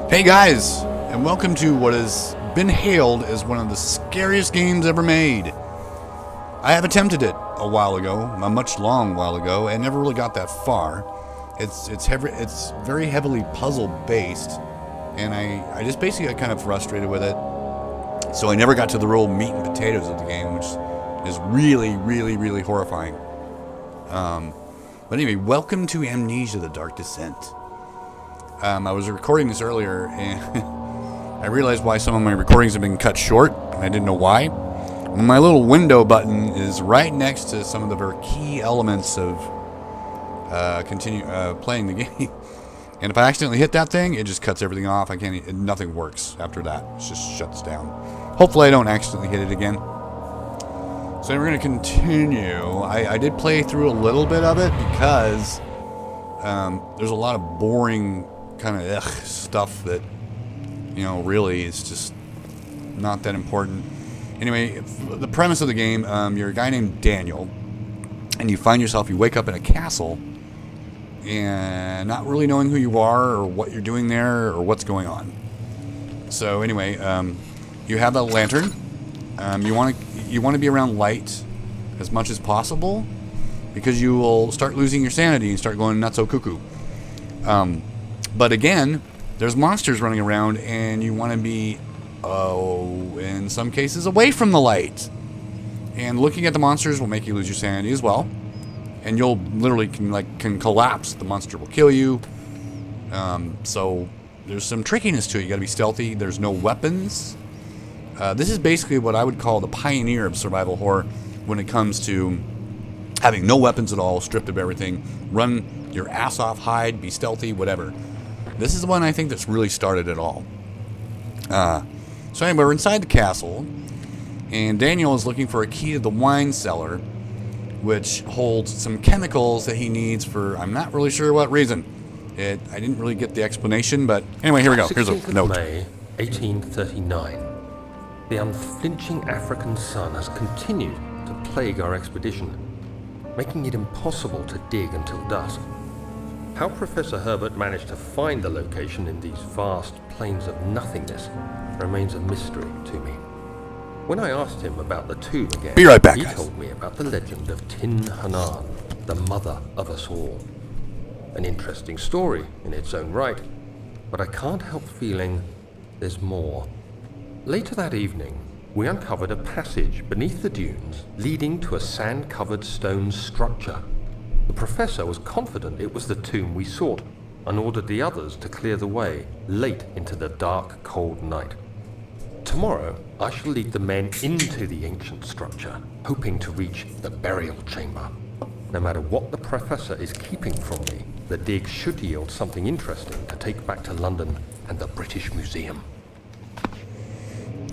Hey guys, and welcome to what has been hailed as one of the scariest games ever made. I have attempted it a while ago, a much long while ago, and never really got that far. It's very heavily puzzle based, and I just basically got kind of frustrated with it. So I never got to the real meat and potatoes of the game, which is really horrifying. But anyway, welcome to Amnesia: The Dark Descent. I was recording this earlier, and I realized why some of my recordings have been cut short, and I didn't know why. My little window button is right next to some of the very key elements of playing the game. And if I accidentally hit that thing, it just cuts everything off. Nothing works after that. It just shuts down. Hopefully I don't accidentally hit it again. So we're going to continue. I did play through a little bit of it because there's a lot of boring kind of stuff that, really is just not that important. Anyway, the premise of the game, you're a guy named Daniel, and you wake up in a castle, and not really knowing who you are, or what you're doing there, or what's going on. So anyway, you have a lantern. You want to be around light as much as possible, because you will start losing your sanity and start going nuts cuckoo. But again, there's monsters running around, and you want to be, in some cases, away from the light. And looking at the monsters will make you lose your sanity as well. And you'll literally can collapse. The monster will kill you. So there's some trickiness to it. You got to be stealthy. There's no weapons. This is basically what I would call the pioneer of survival horror when it comes to having no weapons at all, stripped of everything, run your ass off, hide, be stealthy, whatever. This is the one I think that's really started it all. So anyway, we're inside the castle, and Daniel is looking for a key to the wine cellar, which holds some chemicals that he needs for, I'm not really sure what reason. I didn't really get the explanation, but anyway, here we go. Here's a note. May 1839. The unflinching African sun has continued to plague our expedition, making it impossible to dig until dusk. How Professor Herbert managed to find the location in these vast plains of nothingness remains a mystery to me. When I asked him about the tomb again, be right back, he guys. told me about the legend of Tin Hanan, the mother of us all. An interesting story in its own right, but I can't help feeling there's more. Later that evening, we uncovered a passage beneath the dunes leading to a sand-covered stone structure. The professor was confident it was the tomb we sought and ordered the others to clear the way late into the dark, cold night. Tomorrow, I shall lead the men into the ancient structure, hoping to reach the burial chamber. No matter what the professor is keeping from me, the dig should yield something interesting to take back to London and the British Museum.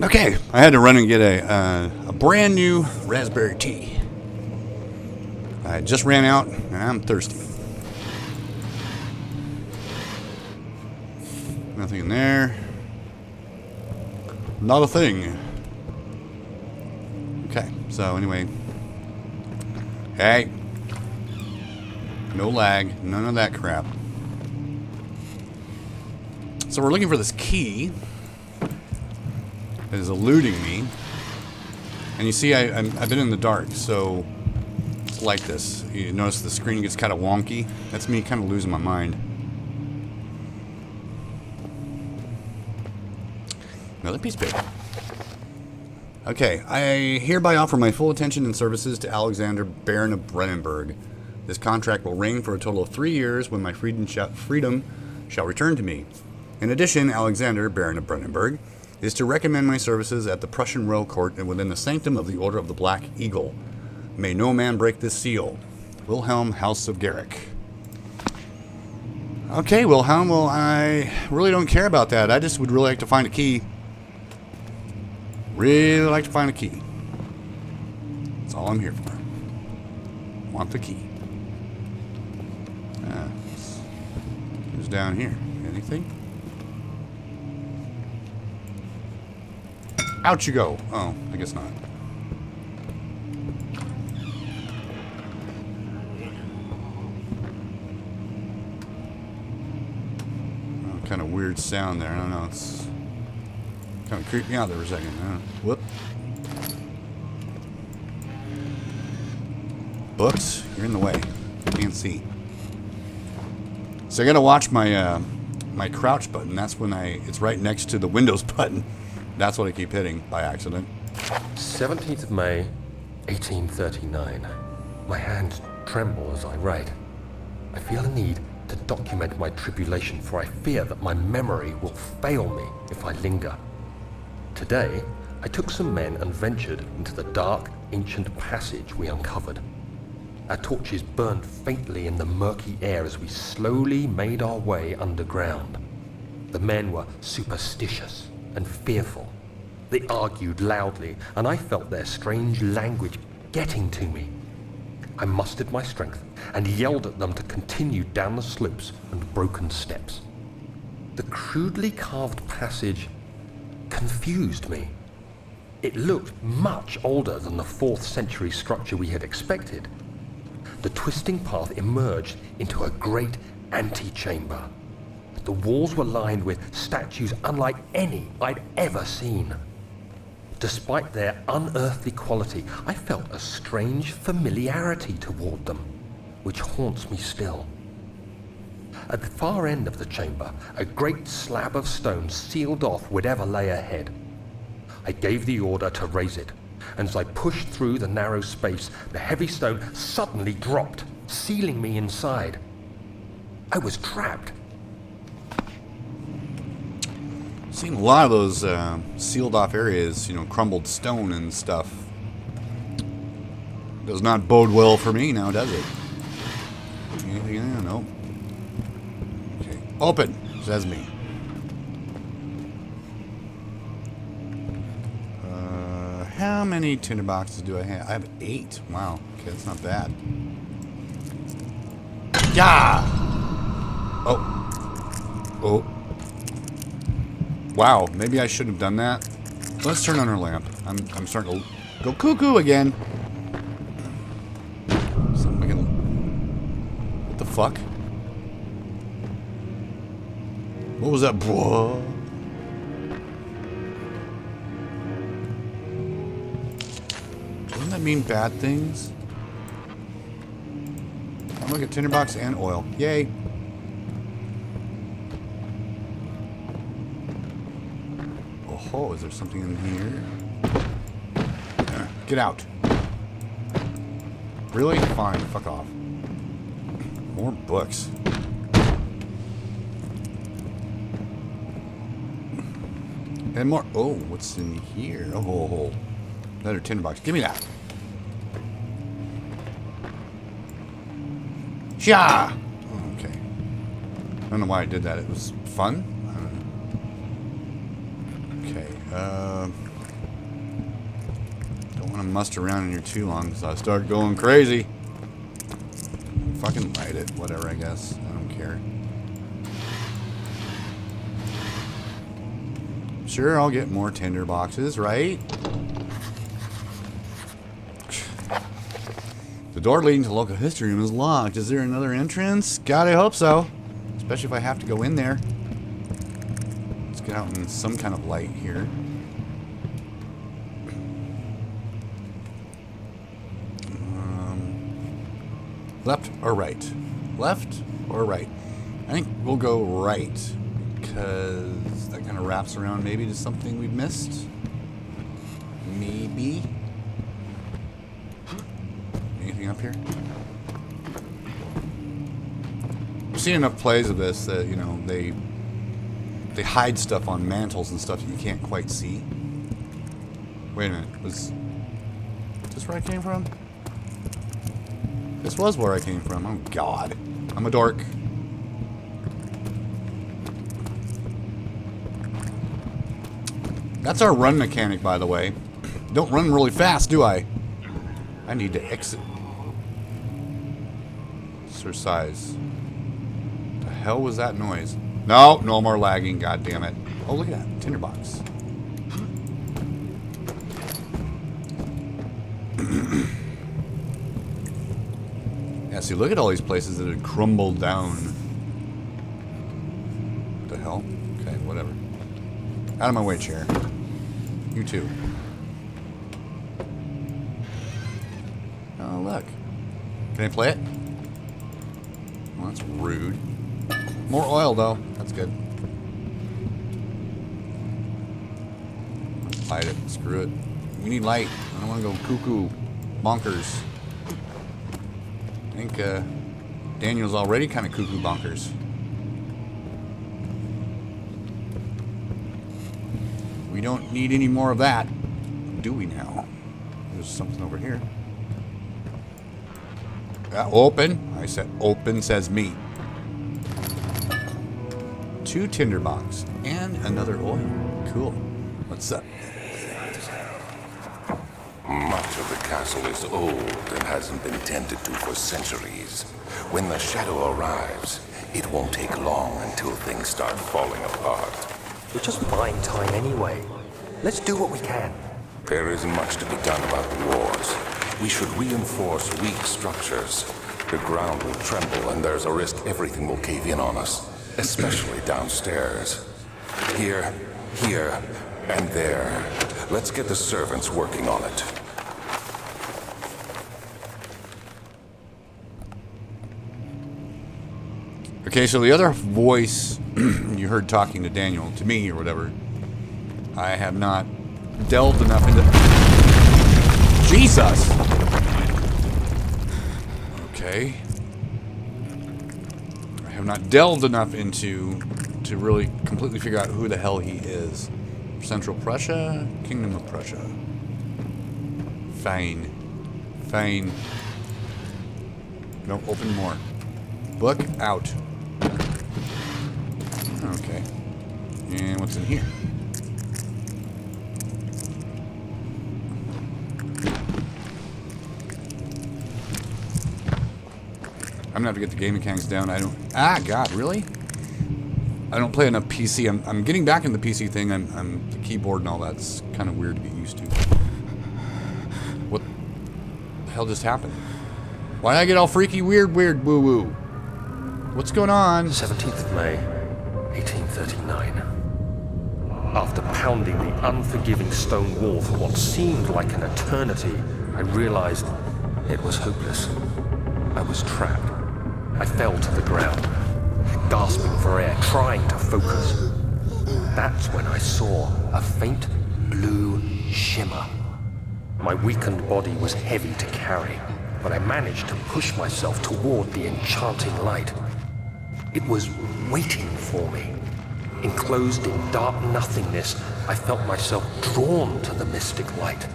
Okay, I had to run and get a brand new raspberry tea. I just ran out, and I'm thirsty. Nothing in there. Not a thing. Okay, so anyway. Hey. No lag, none of that crap. So we're looking for this key that is eluding me. And you see, I've been in the dark, so it's like this. You notice the screen gets kind of wonky. That's me kind of losing my mind. Another piece of paper. Okay, I hereby offer my full attention and services to Alexander, Baron of Brennenburg. This contract will reign for a total of 3 years when my freedom shall return to me. In addition, Alexander, Baron of Brennenburg, is to recommend my services at the Prussian Royal Court and within the sanctum of the Order of the Black Eagle. May no man break this seal. Wilhelm, House of Garrick. Okay, Wilhelm, well, I really don't care about that. I just would really like to find a key. Really like to find a key. That's all I'm here for. Want the key. Who's down here? Anything? Out you go. Oh, I guess not. of weird sound there. I don't know. It's kind of creeped me out there for a second. I don't know. Whoop. Books, you're in the way. Can't see. So I gotta watch my my crouch button. That's when it's right next to the Windows button. That's what I keep hitting by accident. 17th of May, 1839. My hands tremble as I write. I feel a need to document my tribulation, for I fear that my memory will fail me if I linger. Today, I took some men and ventured into the dark, ancient passage we uncovered. Our torches burned faintly in the murky air as we slowly made our way underground. The men were superstitious and fearful. They argued loudly, and I felt their strange language getting to me. I mustered my strength and yelled at them to continue down the slopes and broken steps. The crudely carved passage confused me. It looked much older than the 4th century structure we had expected. The twisting path emerged into a great antechamber. The walls were lined with statues unlike any I'd ever seen. Despite their unearthly quality, I felt a strange familiarity toward them, which haunts me still. At the far end of the chamber, a great slab of stone sealed off whatever lay ahead. I gave the order to raise it, and as I pushed through the narrow space, the heavy stone suddenly dropped, sealing me inside. I was trapped. Seen a lot of those sealed off areas, you know, crumbled stone and stuff. Does not bode well for me now, does it? Anything in there? Nope. Okay. Open, says me. How many tinderboxes do I have? I have 8. Wow. Okay, that's not bad. Yeah! Oh. Oh. Wow, maybe I shouldn't have done that. Let's turn on our lamp. I'm starting to go cuckoo again. Something we can... What the fuck? What was that? Whoa. Doesn't that mean bad things? I'm looking at tinderbox and oil. Yay. Oh, is there something in here? Get out. Really? Fine. Fuck off. More books. And more. Oh, what's in here? Oh, another tinderbox. Give me that. Yeah. Okay. I don't know why I did that. It was fun. Okay, don't want to muster around in here too long because I start going crazy. Fucking light it, whatever, I guess. I don't care. Sure, I'll get more tinder boxes, right? The door leading to the local history room is locked. Is there another entrance? God, I hope so. Especially if I have to go in there. Get out in some kind of light here. Left or right? Left or right? I think we'll go right because that kind of wraps around maybe to something we've missed. Maybe. Anything up here? I've seen enough plays of this that, you know, they hide stuff on mantles and stuff that you can't quite see. Wait a minute. Was this where I came from? This was where I came from. Oh, God. I'm a dork. That's our run mechanic, by the way. Don't run really fast, do I? I need to exit. Exercise. The hell was that noise? No, no more lagging, god damn it. Oh, look at that. Tinderbox. Yeah, see, look at all these places that had crumbled down. What the hell? well. Okay, whatever. Out of my way, chair. You too. Oh, look. Can I play it? Well, that's rude. More oil, though. That's good. Light it. Screw it. We need light. I don't want to go cuckoo. Bonkers. I think Daniel's already kind of cuckoo bonkers. We don't need any more of that, do we now? There's something over here. Open. I said open, says me. 2 tinderbox and another oil. Cool. What's up? Much of the castle is old and hasn't been tended to for centuries. When the shadow arrives, it won't take long until things start falling apart. We're just buying time anyway. Let's do what we can. There isn't much to be done about the wars. We should reinforce weak structures. The ground will tremble and there's a risk everything will cave in on us, especially downstairs. Here, and there. Let's get the servants working on it. Okay, so the other voice you heard talking to Daniel, to me or whatever, I have not delved enough into... Jesus! Okay. I have not delved enough into to really completely figure out who the hell he is. Central Prussia? Kingdom of Prussia. Fine. Fine. No, open more. Book out. Okay. And what's in here? I'm gonna have to get the game mechanics down. I don't... Ah, God, really? I don't play enough PC. I'm getting back in the PC thing. I'm the keyboard and all that's kind of weird to get used to. What the hell just happened? Why did I get all freaky, weird, woo-woo? What's going on? 17th of May, 1839. After pounding the unforgiving stone wall for what seemed like an eternity, I realized it was hopeless. I was trapped. I fell to the ground, gasping for air, trying to focus. That's when I saw a faint blue shimmer. My weakened body was heavy to carry, but I managed to push myself toward the enchanting light. It was waiting for me. Enclosed in dark nothingness, I felt myself drawn to the mystic light.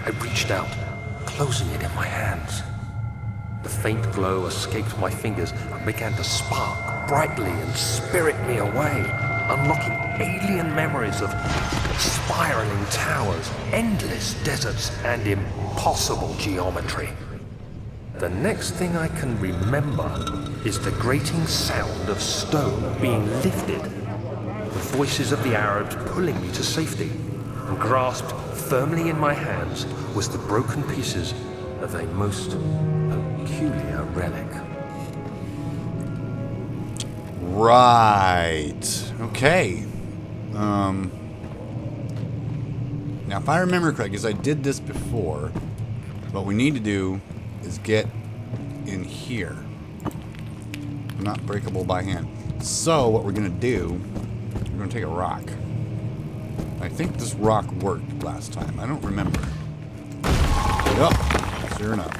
I reached out, closing it in my hands. The faint glow escaped my fingers and began to spark brightly and spirit me away, unlocking alien memories of spiraling towers, endless deserts, and impossible geometry. The next thing I can remember is the grating sound of stone being lifted, the voices of the Arabs pulling me to safety, and grasped firmly in my hands was the broken pieces of a most peculiar relic. Right. Okay. Now, if I remember correctly, because I did this before, what we need to do is get in here. Not breakable by hand. So, what we're going to do, we're going to take a rock. I think this rock worked last time. I don't remember. Yep. Sure enough.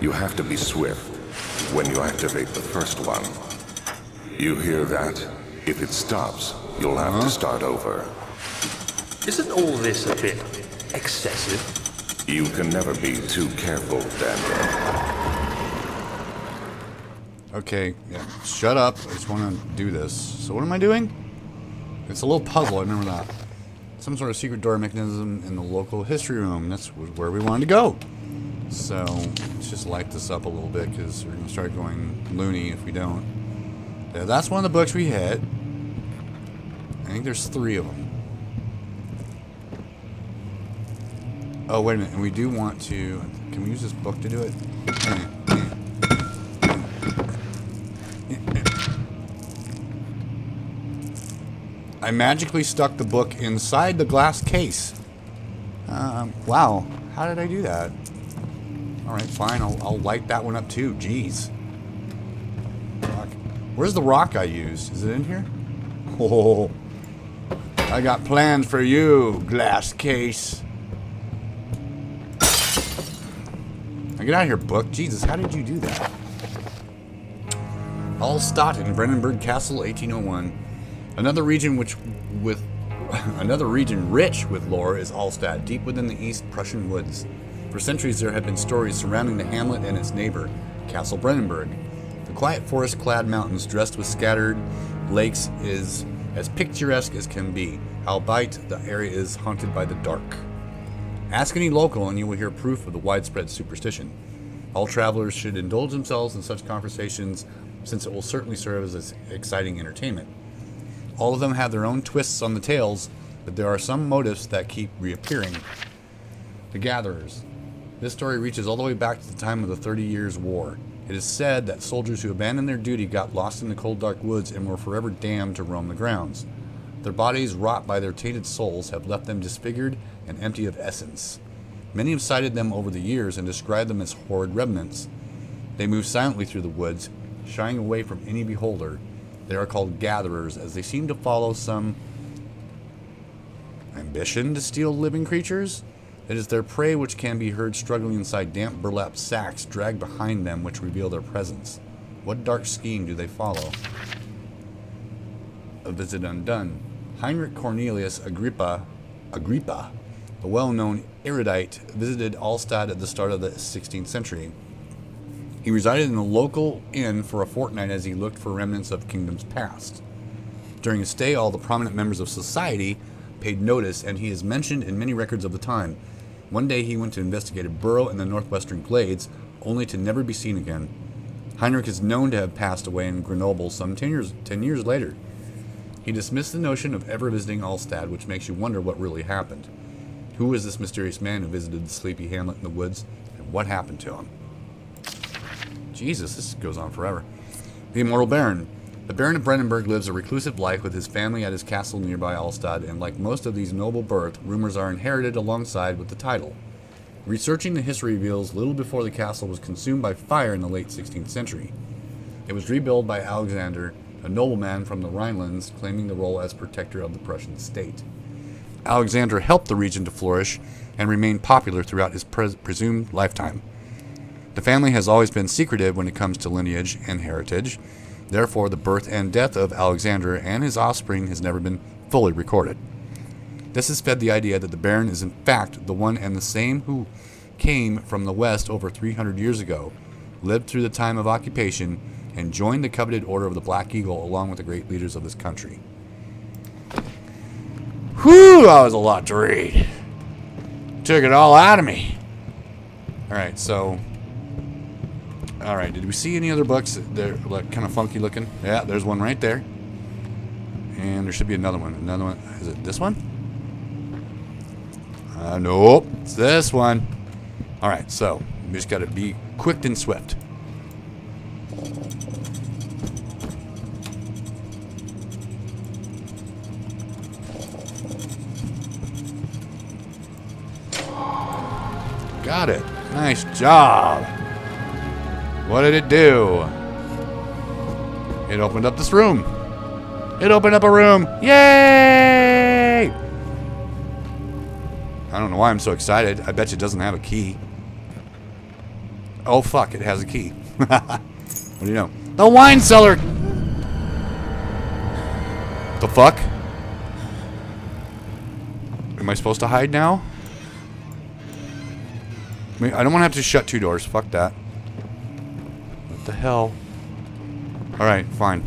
You have to be swift when you activate the first one. You hear that? If it stops, you'll have to start over. Isn't all this a bit excessive? You can never be too careful, Daniel. Okay, yeah. Shut up. I just want to do this. So what am I doing? It's a little puzzle, I remember that. Some sort of secret door mechanism in the local history room. That's where we wanted to go. So, let's just light this up a little bit, because we're going to start going loony if we don't. Yeah, that's one of the books we hit. I think there's 3 of them. Oh, wait a minute. And we do want to... Can we use this book to do it? I magically stuck the book inside the glass case. Wow. How did I do that? Alright, fine. I'll light that one up too. Jeez. Rock. Where's the rock I used? Is it in here? Oh. I got plans for you, glass case. Now get out of here, book. Jesus, how did you do that? Allstadt in Brennenburg Castle, 1801. Another region rich with lore is Allstadt, deep within the East Prussian woods. For centuries there have been stories surrounding the hamlet and its neighbor, Castle Brennenburg. The quiet forest-clad mountains dressed with scattered lakes is as picturesque as can be, albeit the area is haunted by the dark. Ask any local and you will hear proof of the widespread superstition. All travelers should indulge themselves in such conversations since it will certainly serve as exciting entertainment. All of them have their own twists on the tales, but there are some motifs that keep reappearing. The Gatherers. This story reaches all the way back to the time of the 30 Years' War. It is said that soldiers who abandoned their duty got lost in the cold dark woods and were forever damned to roam the grounds. Their bodies, wrought by their tainted souls, have left them disfigured and empty of essence. Many have cited them over the years and described them as horrid remnants. They move silently through the woods, shying away from any beholder. They are called gatherers, as they seem to follow some ambition to steal living creatures. It is their prey which can be heard struggling inside damp burlap sacks dragged behind them which reveal their presence. What dark scheme do they follow? A visit undone. Heinrich Cornelius Agrippa, a well-known erudite, visited Allstadt at the start of the 16th century. He resided in a local inn for a fortnight as he looked for remnants of kingdoms past. During his stay, all the prominent members of society paid notice, and he is mentioned in many records of the time. One day he went to investigate a burrow in the northwestern glades, only to never be seen again. Heinrich is known to have passed away in Grenoble some 10 years later. He dismissed the notion of ever visiting Allstadt, which makes you wonder what really happened. Who was this mysterious man who visited the sleepy hamlet in the woods, and what happened to him? Jesus, this goes on forever. The Immortal Baron. The Baron of Brennenburg lives a reclusive life with his family at his castle nearby Allstadt, and like most of these noble births, rumors are inherited alongside with the title. Researching the history reveals little before the castle was consumed by fire in the late 16th century. It was rebuilt by Alexander, a nobleman from the Rhinelands, claiming the role as protector of the Prussian state. Alexander helped the region to flourish and remain popular throughout his presumed lifetime. The family has always been secretive when it comes to lineage and heritage. Therefore, the birth and death of Alexander and his offspring has never been fully recorded. This has fed the idea that the Baron is in fact the one and the same who came from the west over 300 years ago, lived through the time of occupation, and joined the coveted Order of the Black Eagle along with the great leaders of this country. Whew, that was a lot to read. Took it all out of me. Alright, so... Alright, did we see any other books that are like kind of funky looking? Yeah, there's one right there. And there should be another one. Another one. Is it this one? Nope. It's this one. Alright, so we just got to be quick and swift. Got it. Nice job. What did it do? It opened up this room. It opened up a room. Yay! I don't know why I'm so excited. I bet you it doesn't have a key. Oh, fuck. It has a key. What do you know? The wine cellar! The fuck? Am I supposed to hide now? I don't want to have to shut two doors. Fuck that. What the hell? Alright, fine.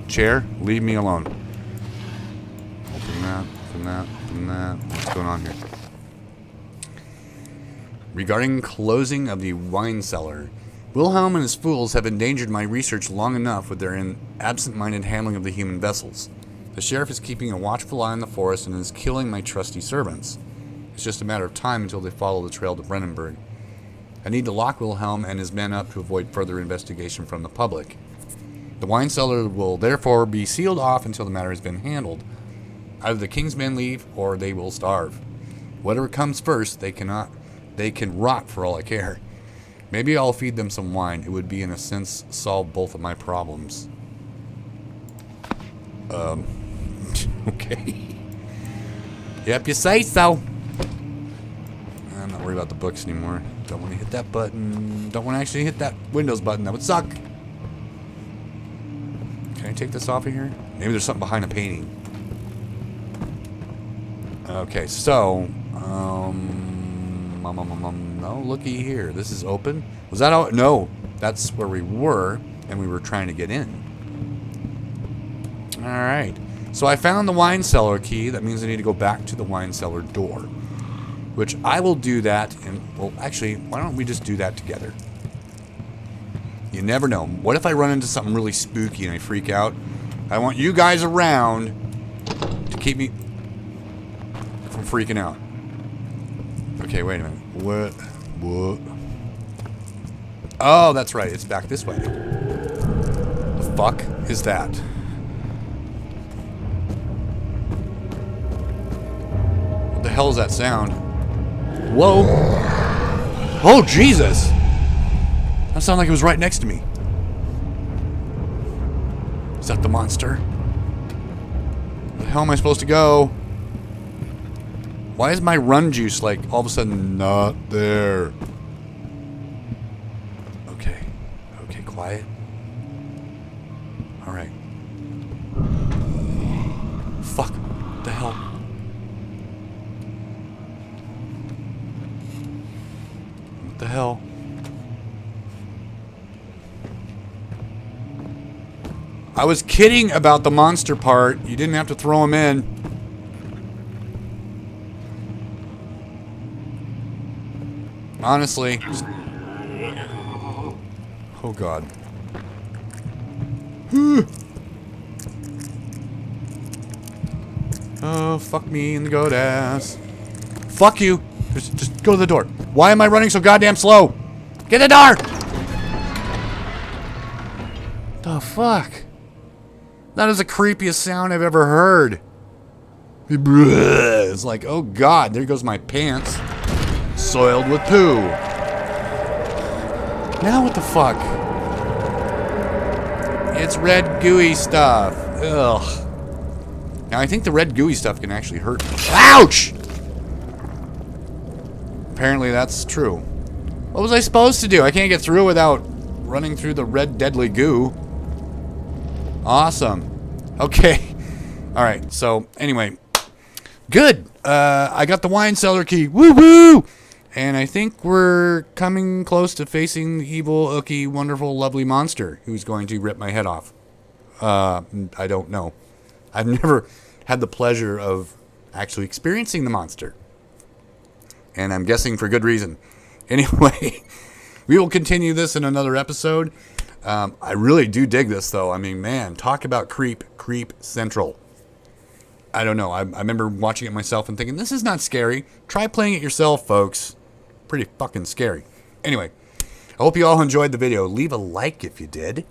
Chair, leave me alone. Open that, open that, open that. What's going on here? Regarding closing of the wine cellar, Wilhelm and his fools have endangered my research long enough with their absent-minded handling of the human vessels. The sheriff is keeping a watchful eye on the forest and is killing my trusty servants. It's just a matter of time until they follow the trail to Brennenburg. I need to lock Wilhelm and his men up to avoid further investigation from the public. The wine cellar will therefore be sealed off until the matter has been handled. Either the king's men leave, or they will starve. Whatever comes first, they can rot for all I care. Maybe I'll feed them some wine. It would be, in a sense, solve both of my problems. Okay. Yep, you say so. I'm not worried about the books anymore. Don't want to hit that button. Don't want to actually hit that Windows button. That would suck. Can I take this off of here? Maybe there's something behind a painting. Okay, so... no, looky here. This is open. Was that all? No. That's where we were, and we were trying to get in. Alright. So I found the wine cellar key. That means I need to go back to the wine cellar door. Which I will do that, and, well, actually, why don't we just do that together? You never know. What if I run into something really spooky and I freak out? I want you guys around to keep me from freaking out. Okay, wait a minute. What? Oh, that's right. It's back this way. The fuck is that? What the hell is that sound? Whoa. Oh, Jesus. That sounded like it was right next to me. Is that the monster? Where the hell am I supposed to go? Why is my run juice, like, all of a sudden not there? Okay. Okay, quiet. Alright. Fuck. What the hell? What the hell? I was kidding about the monster part. You didn't have to throw him in. Honestly. Oh, God. Oh, fuck me in the goat ass. Fuck you. Just go to the door. Why am I running so goddamn slow? Get the door! The fuck? That is the creepiest sound I've ever heard. It's like, oh God, there goes my pants. Soiled with poo. Now what the fuck? It's red gooey stuff. Ugh. Now I think the red gooey stuff can actually hurt me. Ouch! Apparently that's true. What was I supposed to do? I can't get through without running through the red deadly goo. Awesome. Okay. Alright, so anyway. Good. I got the wine cellar key. Woo woo! And I think we're coming close to facing the evil, ooky, wonderful, lovely monster who's going to rip my head off. I don't know. I've never had the pleasure of actually experiencing the monster. And I'm guessing for good reason. Anyway, we will continue this in another episode. I really do dig this, though. I mean, man, talk about creep central. I don't know. I remember watching it myself and thinking, this is not scary. Try playing it yourself, folks. Pretty fucking scary. Anyway, I hope you all enjoyed the video. Leave a like if you did.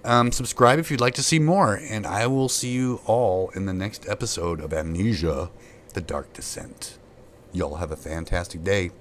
Subscribe if you'd like to see more. And I will see you all in the next episode of Amnesia, The Dark Descent. Y'all have a fantastic day.